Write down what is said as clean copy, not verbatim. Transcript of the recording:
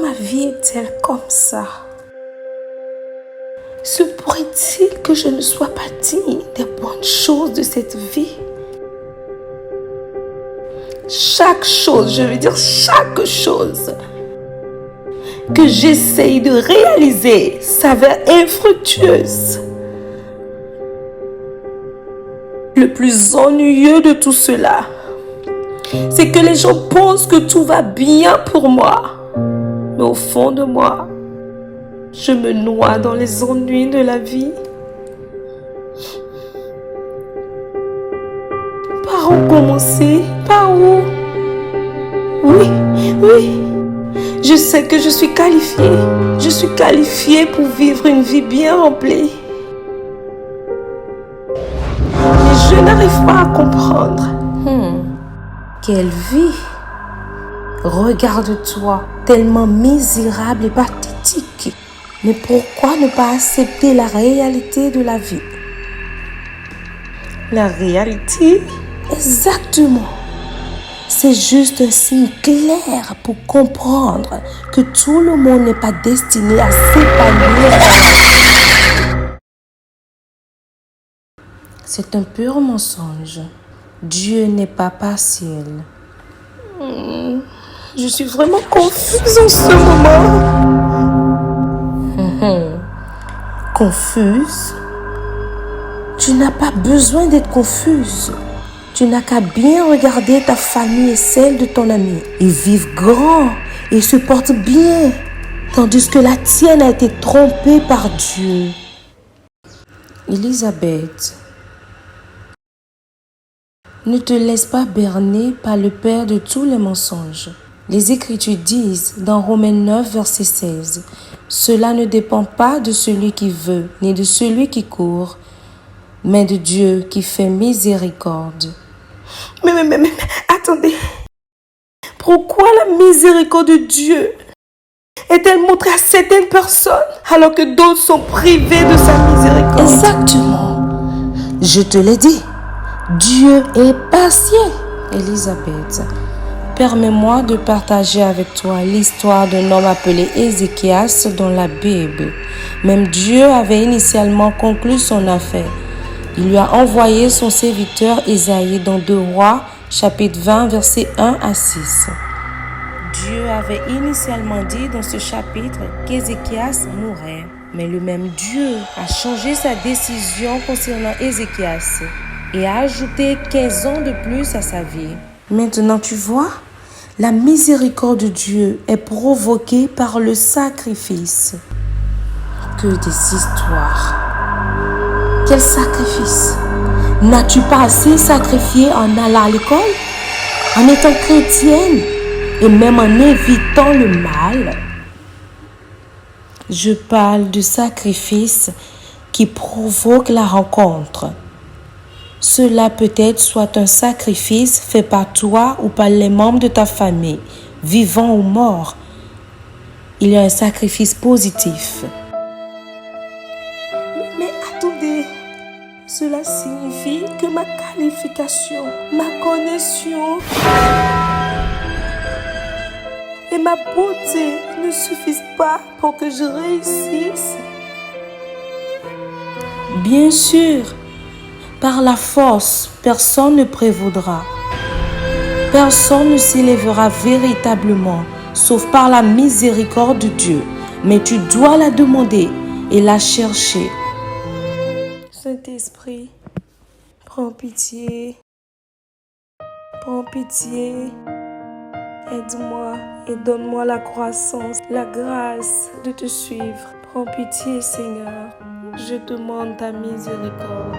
ma vie est-elle comme ça? Se pourrait-il que je ne sois pas digne des bonnes choses de cette vie? Chaque chose, je veux dire chaque chose que j'essaye de réaliser s'avère infructueuse. Le plus ennuyeux de tout cela, c'est que les gens pensent que tout va bien pour moi. Mais au fond de moi, je me noie dans les ennuis de la vie. Par où commencer? Par où? Oui. Je sais que je suis qualifiée. Je suis qualifiée pour vivre une vie bien remplie. Mais je n'arrive pas à comprendre. Quelle vie! Regarde-toi, tellement misérable et pathétique. Mais pourquoi ne pas accepter la réalité de la vie? La réalité? Exactement. C'est juste un signe clair pour comprendre que tout le monde n'est pas destiné à s'épanouir. C'est un pur mensonge. Dieu n'est pas partiel. Je suis vraiment confuse en ce moment. Confuse? Tu n'as pas besoin d'être confuse. Tu n'as qu'à bien regarder ta famille et celle de ton ami. Ils vivent grand et se portent bien, tandis que la tienne a été trompée par Dieu. Élisabeth, ne te laisse pas berner par le père de tous les mensonges. Les Écritures disent dans Romains 9, verset 16, « Cela ne dépend pas de celui qui veut, ni de celui qui court, mais de Dieu qui fait miséricorde. » Mais, attendez. Pourquoi la miséricorde de Dieu est-elle montrée à certaines personnes alors que d'autres sont privées de sa miséricorde? Exactement. Je te l'ai dit. Dieu est patient. Élisabeth, permets-moi de partager avec toi l'histoire d'un homme appelé Ézéchias dans la Bible. Même Dieu avait initialement conclu son affaire. Il lui a envoyé son serviteur Ésaïe dans 2 Rois, chapitre 20, versets 1 à 6. Dieu avait initialement dit dans ce chapitre qu'Ézéchias mourrait. Mais le même Dieu a changé sa décision concernant Ézéchias et a ajouté 15 ans de plus à sa vie. Maintenant, tu vois, la miséricorde de Dieu est provoquée par le sacrifice. Que des histoires! Quel sacrifice? N'as-tu pas assez sacrifié en allant à l'école, en étant chrétienne et même en évitant le mal? Je parle de sacrifice qui provoque la rencontre. Cela peut-être soit un sacrifice fait par toi ou par les membres de ta famille, vivants ou morts. Il y a un sacrifice positif. Mais attendez, cela signifie que ma qualification, ma connexion et ma beauté ne suffisent pas pour que je réussisse. Bien sûr, par la force, personne ne prévaudra. Personne ne s'élèvera véritablement, sauf par la miséricorde de Dieu. Mais tu dois la demander et la chercher. Saint-Esprit, prends pitié. Prends pitié. Aide-moi et donne-moi la croissance, la grâce de te suivre. Prends pitié, Seigneur. Je demande ta miséricorde.